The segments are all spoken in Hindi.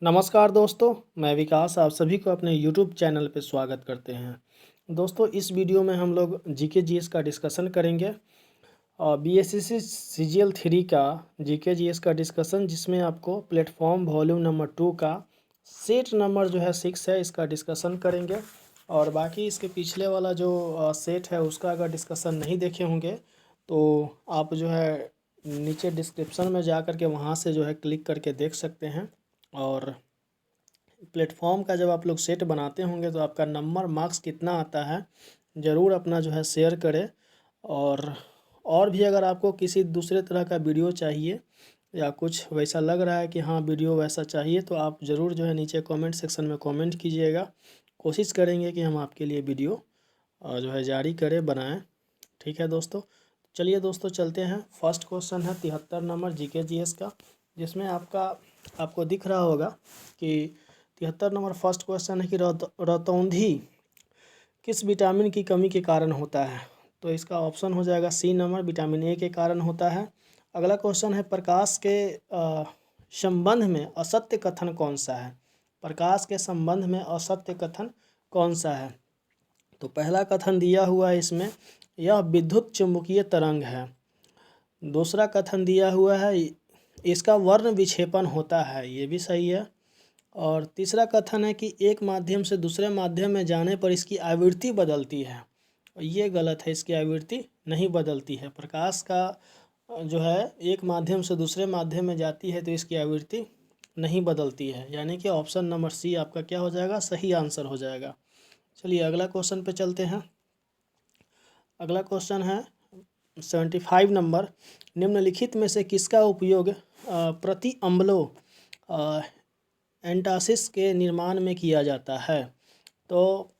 नमस्कार दोस्तों, मैं विकास आप सभी को अपने YouTube चैनल पे स्वागत करते हैं। दोस्तों, इस वीडियो में हम लोग जीके जीएस का डिस्कशन करेंगे और बीएसएससी सीजीएल 3 का जीके जीएस का डिस्कशन, जिसमें आपको प्लेटफॉर्म वॉल्यूम नंबर 2 का सेट नंबर जो है 6 है, इसका डिस्कशन करेंगे। और बाकी इसके पिछले वाला जो सेट है उसका अगर डिस्कशन नहीं देखे होंगे तो आप जो है नीचे डिस्क्रिप्शन में जा कर के वहाँ से जो है क्लिक करके देख सकते हैं। और प्लेटफॉर्म का जब आप लोग सेट बनाते होंगे तो आपका नंबर मार्क्स कितना आता है ज़रूर अपना जो है शेयर करें। और भी अगर आपको किसी दूसरे तरह का वीडियो चाहिए या कुछ वैसा लग रहा है कि हाँ वीडियो वैसा चाहिए तो आप ज़रूर जो है नीचे कमेंट सेक्शन में कमेंट कीजिएगा। कोशिश करेंगे कि हम आपके लिए वीडियो जो है जारी करें, बनाएं। ठीक है दोस्तों, चलिए दोस्तों चलते हैं। फर्स्ट क्वेश्चन है 73 नंबर जीके जीएस का, जिसमें आपको दिख रहा होगा कि 73 नंबर फर्स्ट क्वेश्चन है कि रतौंधी किस विटामिन की कमी के कारण होता है। तो इसका ऑप्शन हो जाएगा सी नंबर, विटामिन ए के कारण होता है। अगला क्वेश्चन है प्रकाश के संबंध में असत्य कथन कौन सा है। प्रकाश के संबंध में असत्य कथन कौन सा है। तो पहला कथन दिया हुआ है इसमें, यह विद्युत चुम्बकीय तरंग है। दूसरा कथन दिया हुआ है इसका वर्ण विक्षेपण होता है, ये भी सही है। और तीसरा कथन है कि एक माध्यम से दूसरे माध्यम में जाने पर इसकी आवृत्ति बदलती है, ये गलत है, इसकी आवृत्ति नहीं बदलती है। प्रकाश का जो है एक माध्यम से दूसरे माध्यम में जाती है तो इसकी आवृत्ति नहीं बदलती है, यानी कि ऑप्शन नंबर सी आपका क्या हो जाएगा, सही आंसर हो जाएगा। चलिए अगला क्वेश्चन पे चलते हैं। अगला क्वेश्चन है 75 नंबर, निम्नलिखित में से किसका उपयोग प्रति अम्लों एंटासिस के निर्माण में किया जाता है। तो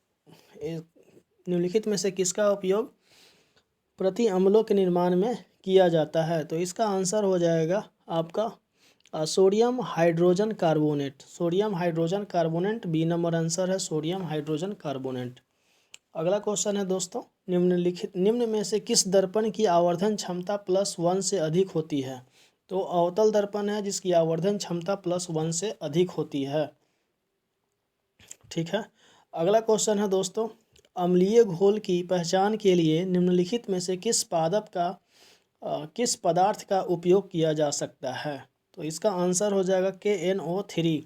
निम्नलिखित में से किसका उपयोग प्रति अम्लों के निर्माण में किया जाता है। तो इसका आंसर हो जाएगा आपका sodium hydrogen carbonate. Sodium hydrogen carbonate B number answer है, सोडियम हाइड्रोजन कार्बोनेट। अगला क्वेश्चन है दोस्तों, निम्न में से किस दर्पण की आवर्धन क्षमता +1 से अधिक होती है। तो अवतल दर्पण है जिसकी आवर्धन क्षमता +1 से अधिक होती है। ठीक है। अगला क्वेश्चन है दोस्तों, अम्लीय घोल की पहचान के लिए निम्नलिखित में से किस किस पदार्थ का उपयोग किया जा सकता है। तो इसका आंसर हो जाएगा KNO3।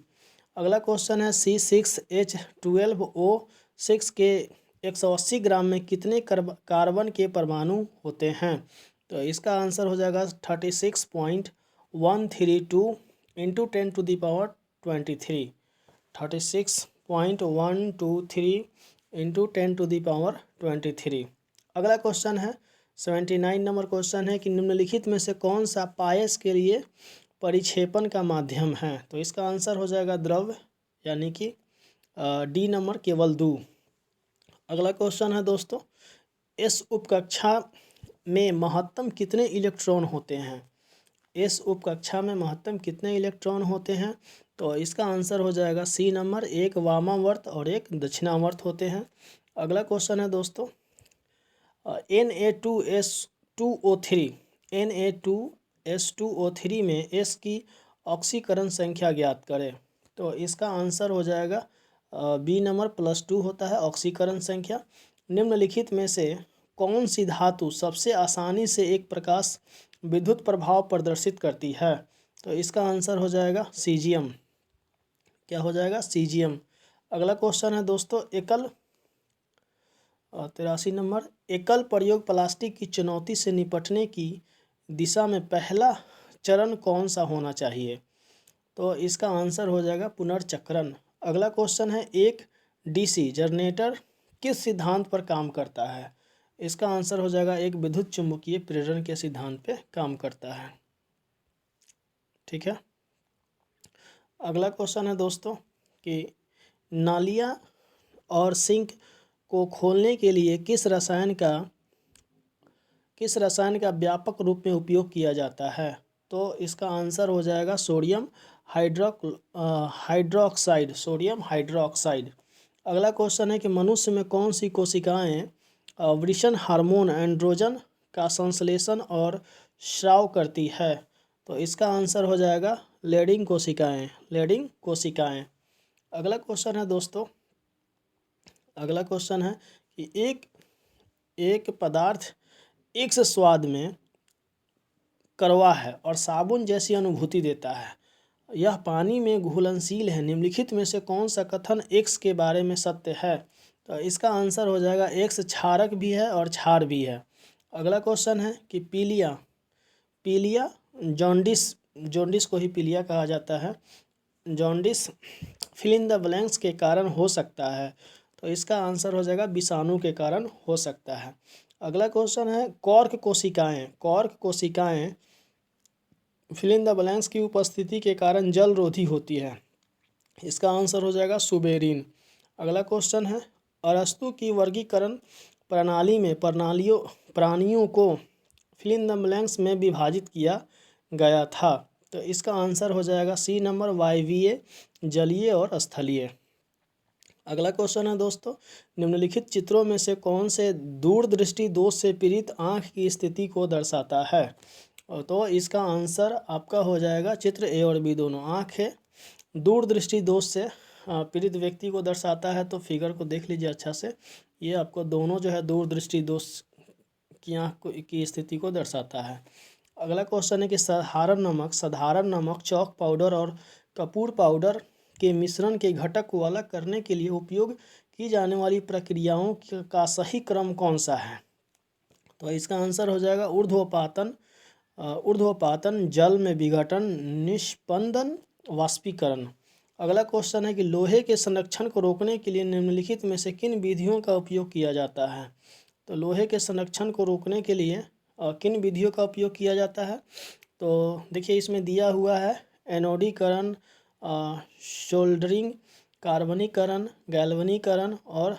अगला क्वेश्चन है C6H12O6 के 180 ग्राम में कितने कार्बन के परमाणु होते हैं। तो इसका आंसर हो जाएगा 36.132 इंटू 10⁻23। 36.123 इंटू 10⁻23। अगला क्वेश्चन है 79 नंबर क्वेश्चन है कि निम्नलिखित में से कौन सा पायस के लिए परिक्षेपण का माध्यम है। तो इसका आंसर हो जाएगा द्रव, यानी कि डी नंबर केवल दू। अगला क्वेश्चन है दोस्तों, इस उपकक्षा में महत्तम कितने इलेक्ट्रॉन होते हैं। इस उपकक्षा में महत्तम कितने इलेक्ट्रॉन होते हैं। तो इसका आंसर हो जाएगा सी नंबर, एक वामावर्त और एक दक्षिणावर्त होते हैं। अगला क्वेश्चन है दोस्तों, Na2S2O3 Na2S2O3 में S की ऑक्सीकरण संख्या ज्ञात करें। तो इसका आंसर हो जाएगा बी नंबर +2 होता है ऑक्सीकरण संख्या। निम्नलिखित में से कौन सी धातु सबसे आसानी से एक प्रकाश विद्युत प्रभाव प्रदर्शित करती है। तो इसका आंसर हो जाएगा सीजियम। क्या हो जाएगा, सीजियम। अगला क्वेश्चन है दोस्तों, 83 नंबर, एकल प्रयोग प्लास्टिक की चुनौती से निपटने की दिशा में पहला चरण कौन सा होना चाहिए। तो इसका आंसर हो जाएगा पुनर्चक्रण। अगला क्वेश्चन है, एक डीसी जनरेटर किस सिद्धांत पर काम करता है। इसका आंसर हो जाएगा एक विद्युत चुम्बकीय प्रेरण के सिद्धांत पे काम करता है। ठीक है। अगला क्वेश्चन है दोस्तों कि नालियाँ और सिंक को खोलने के लिए किस रसायन का व्यापक रूप में उपयोग किया जाता है। तो इसका आंसर हो जाएगा सोडियम हाइड्रोक्साइड, सोडियम हाइड्रोक्साइड। अगला क्वेश्चन है कि मनुष्य में कौन सी कोशिकाएं वृषण हार्मोन एंड्रोजन का संश्लेषण और स्राव करती है। तो इसका आंसर हो जाएगा लेडिंग कोशिकाएं, लेडिंग कोशिकाएं। अगला क्वेश्चन है दोस्तों, अगला क्वेश्चन है कि एक पदार्थ एक से स्वाद में कड़वा है और साबुन जैसी अनुभूति देता है। यह पानी में घुलनशील है। निम्नलिखित में से कौन सा कथन एक्स के बारे में सत्य है? तो इसका आंसर हो जाएगा एक्स क्षारक भी है और क्षार भी है। अगला क्वेश्चन है कि पीलिया जॉन्डिस, जॉन्डिस को ही पीलिया कहा जाता है, jaundice fill in the blanks के कारण हो सकता है। तो इसका आंसर हो जाएगा विषाणु के कारण हो सकता है। अगला क्वेश्चन है कॉर्क कोशिकाएं फिल इन द ब्लैंक्स की उपस्थिति के कारण जल रोधी होती है। इसका आंसर हो जाएगा सुबेरिन। अगला क्वेश्चन है अरस्तु की वर्गीकरण प्रणाली में प्राणियों को फिल इन द ब्लैंक्स में विभाजित किया गया था। तो इसका आंसर हो जाएगा सी नंबर वायवीय, जलीय और स्थलीय। अगला क्वेश्चन है दोस्तों, निम्नलिखित चित्रों में से कौन से दूरदृष्टि दोष से पीड़ित आँख की स्थिति को दर्शाता है? तो इसका आंसर आपका हो जाएगा चित्र ए और बी दोनों। आँख है दूरदृष्टि दोष से पीड़ित व्यक्ति को दर्शाता है। तो फिगर को देख लीजिए अच्छा से, ये आपको दोनों जो है दूरदृष्टि दोष की आँख की स्थिति को दर्शाता है। अगला क्वेश्चन है कि साधारण नमक, चॉक पाउडर और कपूर पाउडर के मिश्रण के घटक को अलग करने के लिए उपयोग की जाने वाली प्रक्रियाओं का सही क्रम कौन सा है? तो इसका आंसर हो जाएगा ऊर्ध्वपातन, जल में विघटन, निष्पंदन, वाष्पीकरण। अगला क्वेश्चन है कि लोहे के संरक्षण को रोकने के लिए निम्नलिखित में से किन विधियों का उपयोग किया जाता है? तो लोहे के संरक्षण को रोकने के लिए किन विधियों का उपयोग किया जाता है? तो देखिए इसमें दिया हुआ है एनोडीकरण, सोल्डरिंग, कार्बनीकरण, गैल्वनीकरण और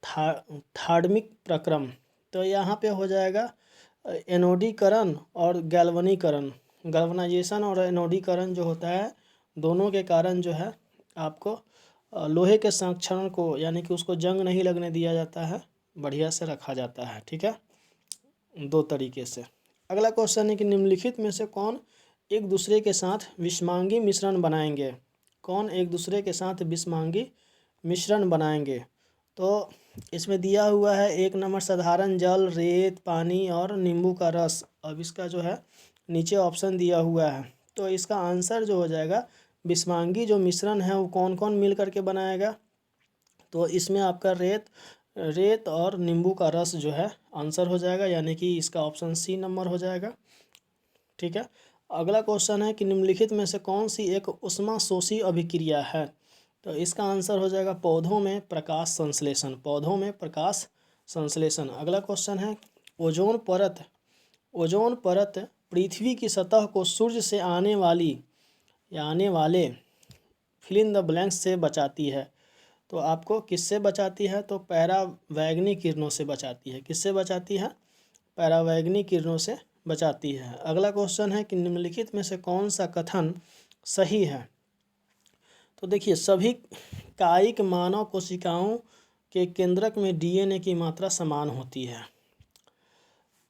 थार्मिक प्रक्रम। तो यहाँ पे हो जाएगा एनोडीकरण और गैल्वनीकरण, गैल्वनाइजेशन और एनोडीकरण जो होता है, दोनों के कारण जो है आपको लोहे के संरक्षण को, यानी कि उसको जंग नहीं लगने दिया जाता है, बढ़िया से रखा जाता है। ठीक है, दो तरीके से। अगला क्वेश्चन है कि निम्नलिखित में से कौन एक दूसरे के साथ विषमांगी मिश्रण बनाएंगे? कौन एक दूसरे के साथ विषमांगी मिश्रण बनाएंगे? तो इसमें दिया हुआ है 1 नंबर साधारण जल, रेत, पानी और नींबू का रस। अब इसका जो है नीचे ऑप्शन दिया हुआ है। तो इसका आंसर जो हो जाएगा विषमांगी जो मिश्रण है वो कौन कौन मिल करके बनाएगा? तो इसमें आपका रेत और नींबू का रस जो है आंसर हो जाएगा, यानी कि इसका ऑप्शन सी नंबर हो जाएगा। ठीक है, अगला क्वेश्चन है कि निम्नलिखित में से कौन सी एक ऊष्माशोषी अभिक्रिया है? तो इसका आंसर हो जाएगा पौधों में प्रकाश संश्लेषण, पौधों में प्रकाश संश्लेषण। अगला क्वेश्चन है ओजोन परत पृथ्वी की सतह को सूर्य से आने वाले फिल इन द ब्लैंक्स से बचाती है। तो आपको किससे बचाती है? तो पैरावैगनिक किरणों से बचाती है। किससे बचाती है? पैरावैगनिक किरणों से बचाती है। अगला क्वेश्चन है कि निम्नलिखित में से कौन सा कथन सही है? तो देखिए सभी कायिक मानव कोशिकाओं के केंद्रक में डीएनए की मात्रा समान होती है।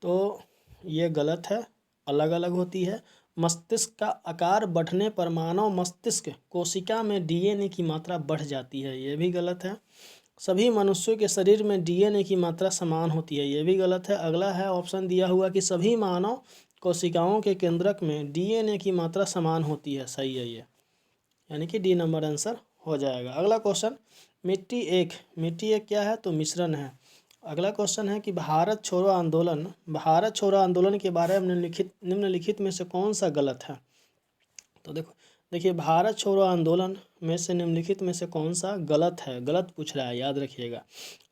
तो ये गलत है, अलग अलग होती है। मस्तिष्क का आकार बढ़ने पर मानव मस्तिष्क कोशिका में डीएनए की मात्रा बढ़ जाती है, ये भी गलत है। सभी मनुष्यों के शरीर में डीएनए की मात्रा समान होती है, ये भी गलत है। अगला है ऑप्शन दिया हुआ कि सभी मानव कोशिकाओं के केंद्रक में डीएनए की मात्रा समान होती है, सही है ये, यानी कि डी नंबर आंसर हो जाएगा। अगला क्वेश्चन मिट्टी एक क्या है? तो मिश्रण है। अगला क्वेश्चन है कि भारत छोड़ो आंदोलन के बारे में निम्नलिखित में से कौन सा गलत है? तो देखिए भारत छोड़ो आंदोलन में से निम्नलिखित में से कौन सा गलत है? गलत पूछ रहा है, याद रखिएगा।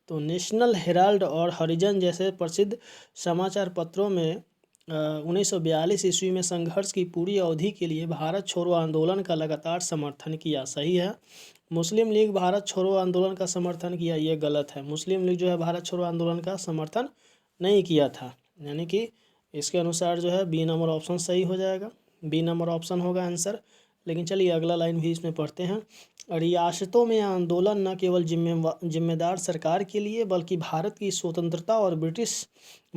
तो नेशनल हेराल्ड और हरिजन जैसे प्रसिद्ध समाचार पत्रों में 1942 ईस्वी में संघर्ष की पूरी अवधि के लिए भारत छोड़ो आंदोलन का लगातार समर्थन किया, सही है। मुस्लिम लीग भारत छोड़ो आंदोलन का समर्थन किया, ये गलत है। मुस्लिम लीग जो है भारत छोड़ो आंदोलन का समर्थन नहीं किया था, यानी कि इसके अनुसार जो है बी नंबर ऑप्शन सही हो जाएगा, बी नंबर ऑप्शन होगा आंसर। लेकिन चलिए अगला लाइन भी इसमें पढ़ते हैं। रियासतों में आंदोलन न केवल जिम्मेदार सरकार के लिए बल्कि भारत की स्वतंत्रता और ब्रिटिश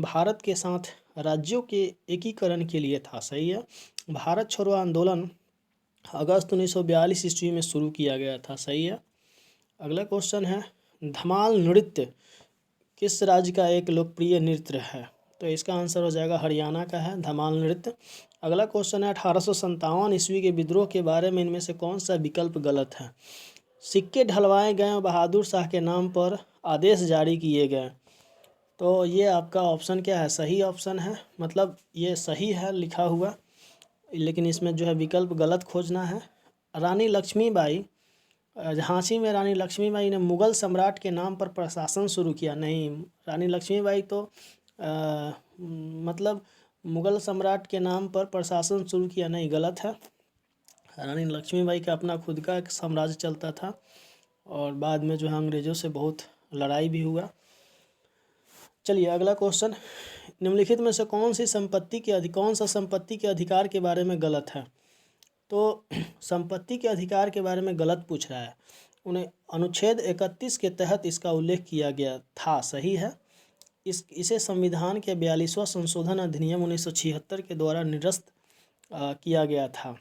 भारत के साथ राज्यों के एकीकरण के लिए था, सही है। भारत छोड़ो आंदोलन अगस्त 1942 ईस्वी में शुरू किया गया था। सही है। अगला क्वेश्चन है, धमाल नृत्य किस राज्य का एक लोकप्रिय नृत्य है? तो इसका आंसर हो जाएगा हरियाणा का है धमाल नृत्य। अगला क्वेश्चन है, 1857 ईस्वी के विद्रोह के बारे में इनमें से कौन सा विकल्प गलत है? सिक्के ढलवाए गए, बहादुर शाह के नाम पर आदेश जारी किए गए। तो ये आपका ऑप्शन क्या है? सही ऑप्शन है, मतलब ये सही है लिखा हुआ, लेकिन इसमें जो है विकल्प गलत खोजना है। रानी लक्ष्मीबाई, झांसी में रानी लक्ष्मीबाई ने मुगल सम्राट के नाम पर प्रशासन शुरू किया। नहीं, रानी लक्ष्मीबाई तो मतलब मुगल सम्राट के नाम पर प्रशासन शुरू किया नहीं, गलत है। रानी लक्ष्मीबाई का अपना खुद का एक साम्राज्य चलता था और बाद में जो है अंग्रेज़ों से बहुत लड़ाई भी हुआ। चलिए अगला क्वेश्चन, निम्नलिखित में से कौन सा संपत्ति के अधिकार के बारे में गलत है? तो संपत्ति के अधिकार के बारे में गलत पूछ रहा है। उन्हें अनुच्छेद 31 के तहत इसका उल्लेख किया गया था। सही है। इसे संविधान के 42वां संशोधन अधिनियम 1976 के द्वारा निरस्त किया गया था।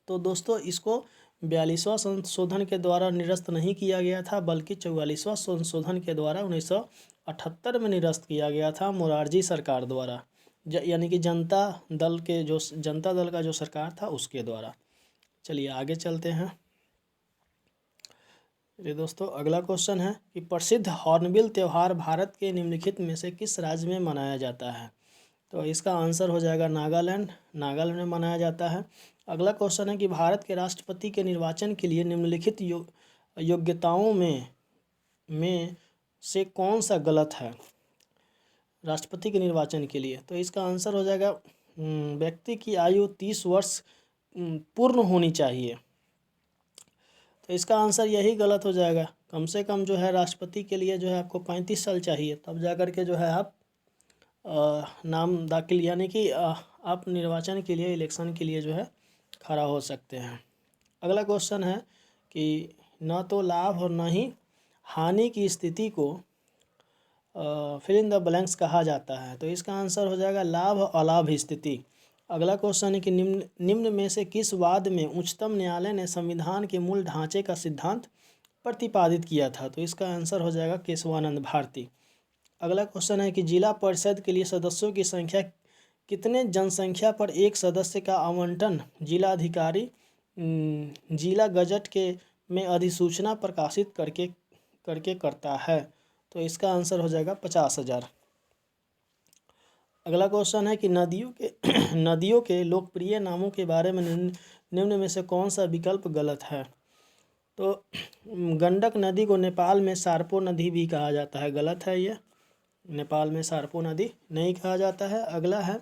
तो दोस्तों इसको 42वां संशोधन के द्वारा निरस्त नहीं किया गया था, बल्कि 44वां संशोधन के द्वारा 1978 में निरस्त किया गया था मोरारजी सरकार द्वारा, यानी कि जनता दल का जो सरकार था उसके द्वारा। चलिए आगे चलते हैं। ये दोस्तों अगला क्वेश्चन है कि प्रसिद्ध हॉर्नबिल त्यौहार भारत के निम्नलिखित में से किस राज्य में मनाया जाता है? तो इसका आंसर हो जाएगा नागालैंड में मनाया जाता है। अगला क्वेश्चन है कि भारत के राष्ट्रपति के निर्वाचन के लिए निम्नलिखित योग्यताओं में से कौन सा गलत है? राष्ट्रपति के निर्वाचन के लिए तो इसका आंसर हो जाएगा व्यक्ति की आयु 30 वर्ष पूर्ण होनी चाहिए। तो इसका आंसर यही गलत हो जाएगा। कम से कम जो है राष्ट्रपति के लिए जो है आपको 35 साल चाहिए, तब जा कर के जो है आप नाम दाखिल, यानी कि आप निर्वाचन के लिए, इलेक्शन के लिए जो है खड़ा हो सकते हैं। अगला क्वेश्चन है कि न तो लाभ और न ही हानि की स्थिति को फिल इन द ब्लैंक्स कहा जाता है। तो इसका आंसर हो जाएगा लाभ और अलाभ स्थिति। अगला क्वेश्चन है कि निम्न में से किस वाद में उच्चतम न्यायालय ने संविधान के मूल ढांचे का सिद्धांत प्रतिपादित किया था? तो इसका आंसर हो जाएगा केशवानंद भारती। अगला क्वेश्चन है कि जिला परिषद के लिए सदस्यों की संख्या कितने जनसंख्या पर एक सदस्य का आवंटन जिलाधिकारी जिला गजट के में अधिसूचना प्रकाशित करके करता है? तो इसका आंसर हो जाएगा 50,000। अगला क्वेश्चन है कि नदियों के लोकप्रिय नामों के बारे में निम्न में से कौन सा विकल्प गलत है? तो गंडक नदी को नेपाल में सार्पो नदी भी कहा जाता है, गलत है ये। नेपाल में सार्पो नदी नहीं कहा जाता है। अगला है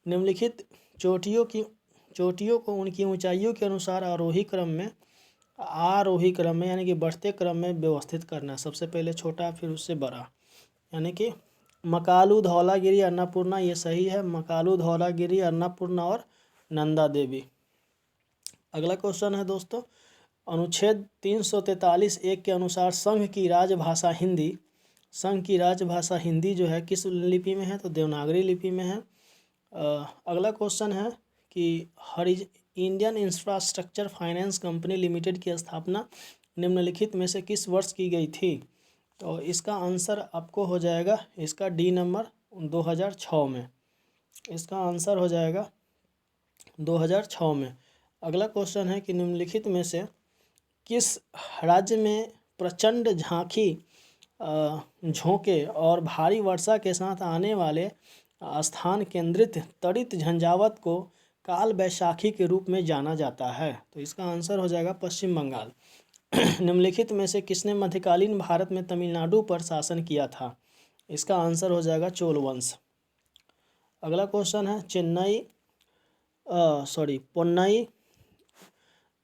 निम्नलिखित चोटियों को उनकी ऊंचाइयों के अनुसार आरोही क्रम में यानी कि बढ़ते क्रम में व्यवस्थित करना। सबसे पहले छोटा फिर उससे बड़ा, यानी कि मकालू, धौलागिरी, अन्नपूर्णा, ये सही है। मकालू, धौलागिरी, अन्नपूर्णा और नंदा देवी। अगला क्वेश्चन है दोस्तों, अनुच्छेद 343(1) के अनुसार संघ की राजभाषा हिंदी जो है किस लिपि में है? तो देवनागरी लिपि में है। अगला क्वेश्चन है कि Indian infrastructure finance company limited की स्थापना निम्नलिखित में से किस वर्ष की गई थी? तो इसका आंसर आपको हो जाएगा इसका डी नंबर 2006 में। इसका आंसर हो जाएगा 2006 में। अगला क्वेश्चन है कि निम्नलिखित में से किस राज्य में प्रचंड झोंके और भारी वर्षा के साथ आने वाले स्थान केंद्रित तड़ित झंझावत को काल बैशाखी के रूप में जाना जाता है? तो इसका आंसर हो जाएगा पश्चिम बंगाल। निम्नलिखित में से किसने मध्यकालीन भारत में तमिलनाडु पर शासन किया था? इसका आंसर हो जाएगा चोल वंश। अगला क्वेश्चन है पोन्नई,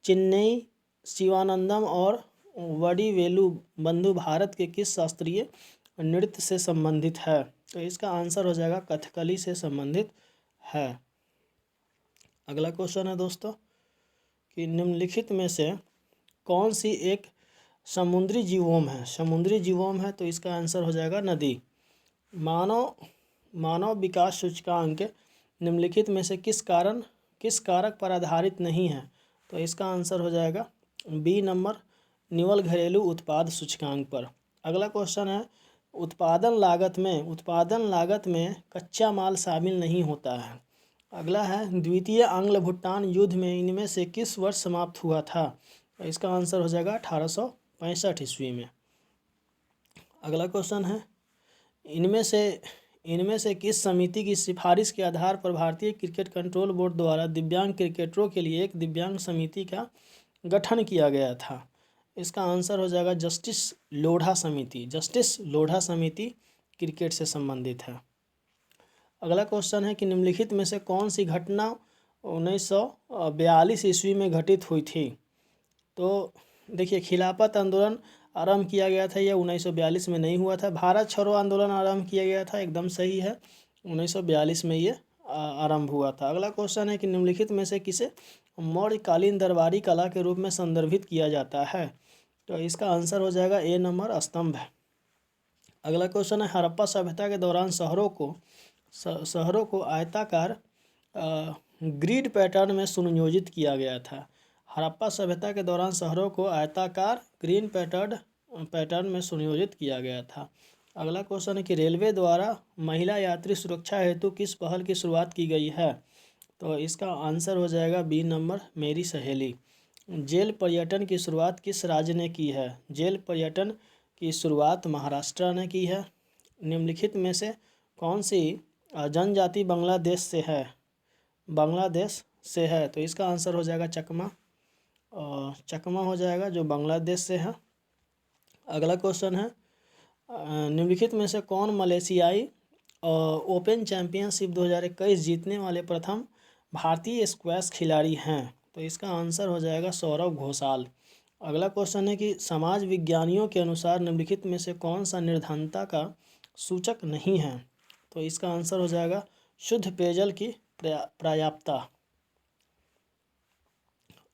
चिन्नई, शिवानंदम और वडिवेलु बंधु भारत के किस शास्त्रीय नृत्य से संबंधित है? तो इसका आंसर हो जाएगा कथकली से संबंधित है। अगला क्वेश्चन है दोस्तों कि निम्नलिखित में से कौन सी एक समुद्री जीवोम है? तो इसका आंसर हो जाएगा नदी। मानव विकास सूचकांक निम्नलिखित में से किस कारक पर आधारित नहीं है? तो इसका आंसर हो जाएगा बी नंबर, निवल घरेलू उत्पाद सूचकांक पर। अगला क्वेश्चन है, उत्पादन लागत में कच्चा माल शामिल नहीं होता है। अगला है, द्वितीय आंग्ल भुट्टान युद्ध में इनमें से किस वर्ष समाप्त हुआ था? तो इसका आंसर हो जाएगा 1865 ईस्वी में। अगला क्वेश्चन है, इनमें से किस समिति की सिफारिश के आधार पर भारतीय क्रिकेट कंट्रोल बोर्ड द्वारा दिव्यांग क्रिकेटरों के लिए एक दिव्यांग समिति का गठन किया गया था? इसका आंसर हो जाएगा जस्टिस लोढ़ा समिति क्रिकेट से संबंधित है। अगला क्वेश्चन है कि निम्नलिखित में से कौन सी घटना 1942 ईस्वी में घटित हुई थी? तो देखिए, खिलाफत आंदोलन आरंभ किया गया था, यह 1942 में नहीं हुआ था। भारत छोड़ो आंदोलन आरंभ किया गया था, एकदम सही है, 1942 में ये आरंभ हुआ था। अगला क्वेश्चन है कि निम्नलिखित में से किसे मौर्यकालीन दरबारी कला के रूप में संदर्भित किया जाता है? तो इसका आंसर हो जाएगा ए नंबर, स्तंभ। अगला क्वेश्चन है, हड़प्पा सभ्यता के दौरान शहरों को आयताकार ग्रिड पैटर्न में सुनियोजित किया गया था। हड़प्पा सभ्यता के दौरान शहरों को आयताकार ग्रीन पैटर्न में सुनियोजित किया गया था। अगला क्वेश्चन है कि रेलवे द्वारा महिला यात्री सुरक्षा हेतु किस पहल की शुरुआत की गई है? तो इसका आंसर हो जाएगा बी नंबर, मेरी सहेली। जेल पर्यटन की शुरुआत किस राज्य ने की है? जेल पर्यटन की शुरुआत महाराष्ट्र ने की है। निम्नलिखित में से कौन सी जनजाति बांग्लादेश से है? तो इसका आंसर हो जाएगा चकमा हो जाएगा, जो बांग्लादेश से है। अगला क्वेश्चन है, निम्नलिखित में से कौन मलेशियाई ओपन चैंपियनशिप 2021 जीतने वाले प्रथम भारतीय स्क्वैश खिलाड़ी हैं? तो इसका आंसर हो जाएगा सौरव घोषाल। अगला क्वेश्चन है कि समाज विज्ञानियों के अनुसार निम्नलिखित में से कौन सा निर्धनता का सूचक नहीं है? तो इसका आंसर हो जाएगा शुद्ध पेयजल की पर्याप्तता।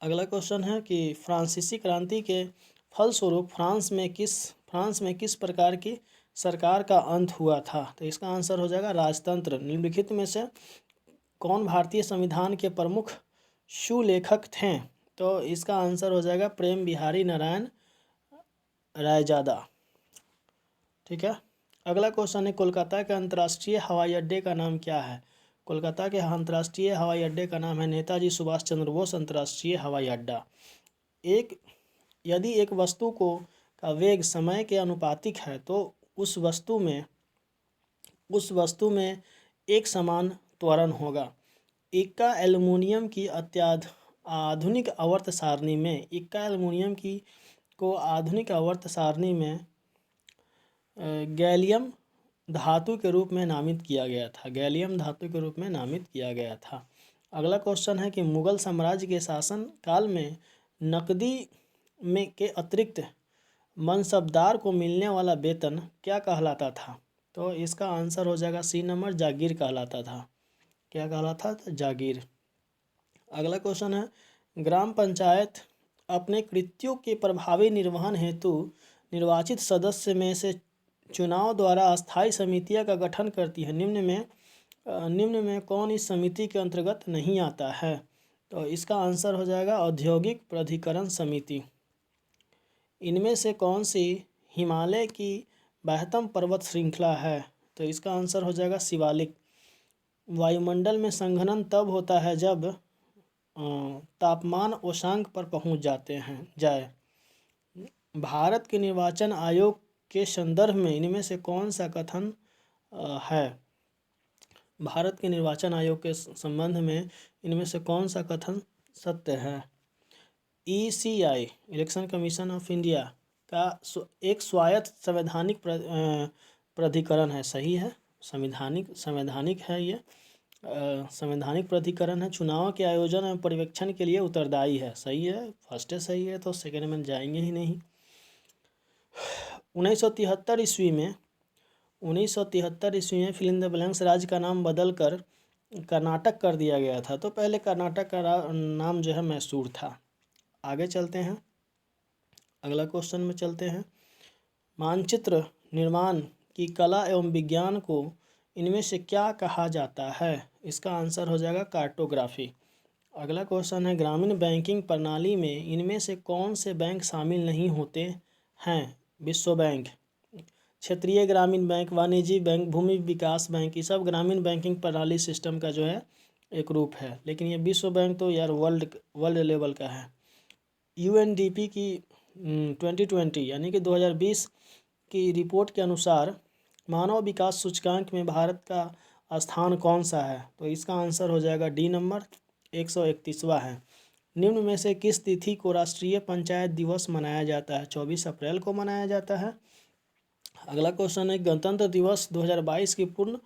अगला क्वेश्चन है कि फ्रांसीसी क्रांति के फलस्वरूप फ्रांस में किस प्रकार की सरकार का अंत हुआ था? तो इसका आंसर हो जाएगा राजतंत्र। निम्नलिखित में से कौन भारतीय संविधान के प्रमुख सुलेखक थे? तो इसका आंसर हो जाएगा प्रेम बिहारी नारायण रायजादा। ठीक है। अगला क्वेश्चन है, कोलकाता के अंतर्राष्ट्रीय हवाई अड्डे का नाम क्या है? कोलकाता के अंतर्राष्ट्रीय हवाई अड्डे का नाम है नेताजी सुभाष चंद्र बोस अंतर्राष्ट्रीय हवाई अड्डा। यदि एक वस्तु का वेग समय के आनुपातिक है तो उस वस्तु में एक समान त्वरण होगा। इक्का एल्युमिनियम की आधुनिक आवर्त सारणी में गैलियम धातु के रूप में नामित किया गया था। अगला क्वेश्चन है कि मुगल साम्राज्य के शासन काल में नकदी के अतिरिक्त मनसबदार को मिलने वाला वेतन क्या कहलाता था? तो इसका आंसर हो जाएगा सी नंबर, जागीर कहलाता था। क्या कहलाता था? जागीर। अगला क्वेश्चन है, ग्राम पंचायत अपने कृत्यों के प्रभावी निर्वहन हेतु निर्वाचित सदस्य में से चुनाव द्वारा अस्थायी समितियों का गठन करती है। निम्न में कौन इस समिति के अंतर्गत नहीं आता है? तो इसका आंसर हो जाएगा औद्योगिक प्राधिकरण समिति। इनमें से कौन सी हिमालय की बृहत्तम पर्वत श्रृंखला है? तो इसका आंसर हो जाएगा शिवालिक। वायुमंडल में संघनन तब होता है जब तापमान उच्चांक पर पहुंच जाए। भारत के निर्वाचन आयोग के संदर्भ में इनमें से कौन सा कथन है? भारत के निर्वाचन आयोग के संबंध में इनमें से कौन सा कथन सत्य है? ECI election commission of India का एक स्वायत्त संवैधानिक प्राधिकरण है। सही है, संवैधानिक है ये, संवैधानिक प्राधिकरण है। चुनाव के आयोजन एवं पर्यवेक्षण के लिए उत्तरदायी है। सही है, फर्स्ट सही है, तो सेकेंड में जाएंगे ही नहीं। 1973 ईस्वी में फिल इन द ब्लैंक्स राज्य का नाम बदलकर कर्नाटक कर दिया गया था। तो पहले कर्नाटक का नाम जो है मैसूर था। आगे चलते हैं, अगला क्वेश्चन में चलते हैं। मानचित्र निर्माण की कला एवं विज्ञान को इनमें से क्या कहा जाता है? इसका आंसर हो जाएगा कार्टोग्राफी। अगला क्वेश्चन है, ग्रामीण बैंकिंग प्रणाली में इनमें से कौन से बैंक शामिल नहीं होते हैं? विश्व बैंक, क्षेत्रीय ग्रामीण बैंक, वाणिज्यिक बैंक, भूमि विकास बैंक, ये सब ग्रामीण बैंकिंग प्रणाली सिस्टम का जो है एक रूप है। लेकिन ये विश्व बैंक तो यार वर्ल्ड लेवल का है। यूएनडीपी की 2020 यानी कि 2020 की रिपोर्ट के अनुसार मानव विकास सूचकांक में भारत का स्थान कौन सा है? तो इसका आंसर हो जाएगा डी नंबर, 131वां है। निम्न में से किस तिथि को राष्ट्रीय पंचायत दिवस मनाया जाता है? 24 अप्रैल को मनाया जाता है। अगला क्वेश्चन है, गणतंत्र दिवस 2022 की पूर्व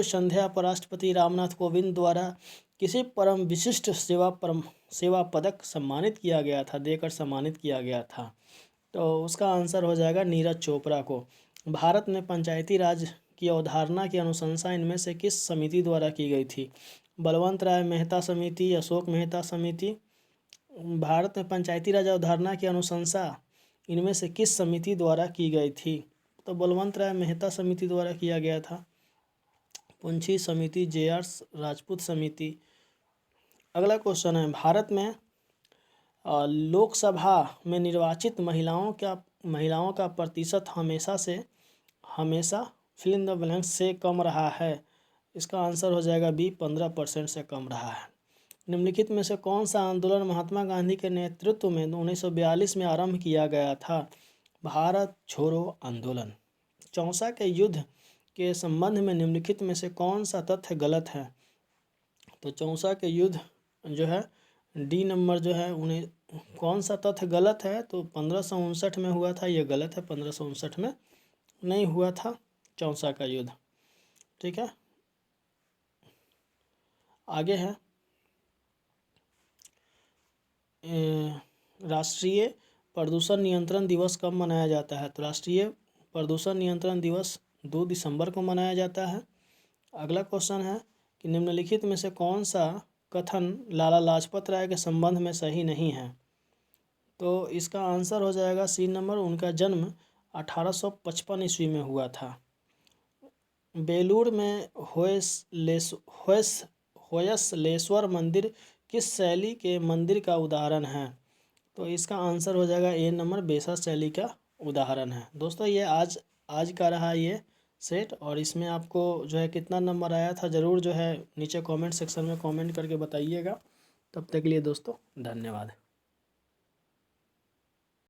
संध्या पर राष्ट्रपति रामनाथ कोविंद द्वारा किसी परम विशिष्ट सेवा पदक सम्मानित किया गया था, देकर सम्मानित किया गया था? तो उसका आंसर हो जाएगा नीरज चोपड़ा को। भारत में पंचायती राज की अवधारणा की अनुशंसा इनमें से किस समिति द्वारा की गई थी? बलवंत राय मेहता समिति, अशोक मेहता समिति। भारत में पंचायती राज अवधारणा की अनुशंसा इनमें से किस समिति द्वारा की गई थी? तो बलवंत राय मेहता समिति द्वारा किया गया था। पुंछी समिति, जे.आर. राजपूत समिति। अगला क्वेश्चन है, भारत में लोकसभा में निर्वाचित महिलाओं का प्रतिशत हमेशा फिल इन द ब्लैंक्स से कम रहा है। इसका आंसर हो जाएगा बी, 15% से कम रहा है। निम्नलिखित में से कौन सा आंदोलन महात्मा गांधी के नेतृत्व में 1942 में आरंभ किया गया था? भारत छोड़ो आंदोलन। चौसा के युद्ध के संबंध में निम्नलिखित में से कौन सा तथ्य गलत है? तो चौसा के युद्ध जो है डी नंबर जो है उन्हें कौन सा तथ्य गलत है? तो 1559 में हुआ था, ये गलत है। 1559 में नहीं हुआ था चौसा का युद्ध। ठीक है, आगे है राष्ट्रीय प्रदूषण नियंत्रण दिवस कब मनाया जाता है? तो राष्ट्रीय प्रदूषण नियंत्रण दिवस 2 दिसंबर को मनाया जाता है। अगला क्वेश्चन है कि निम्नलिखित में से कौन सा कथन लाला लाजपत राय के संबंध में सही नहीं है? तो इसका आंसर हो जाएगा सी नंबर, उनका जन्म 1855 ईस्वी में हुआ था। बेलूर में होयसलेश्वर मंदिर किस शैली के मंदिर का उदाहरण है? तो इसका आंसर हो जाएगा ए नंबर, बेसा शैली का उदाहरण है। दोस्तों ये आज का रहा ये सेट, और इसमें आपको जो है कितना नंबर आया था ज़रूर जो है नीचे कमेंट सेक्शन में कमेंट करके बताइएगा। तब तक के लिए दोस्तों धन्यवाद।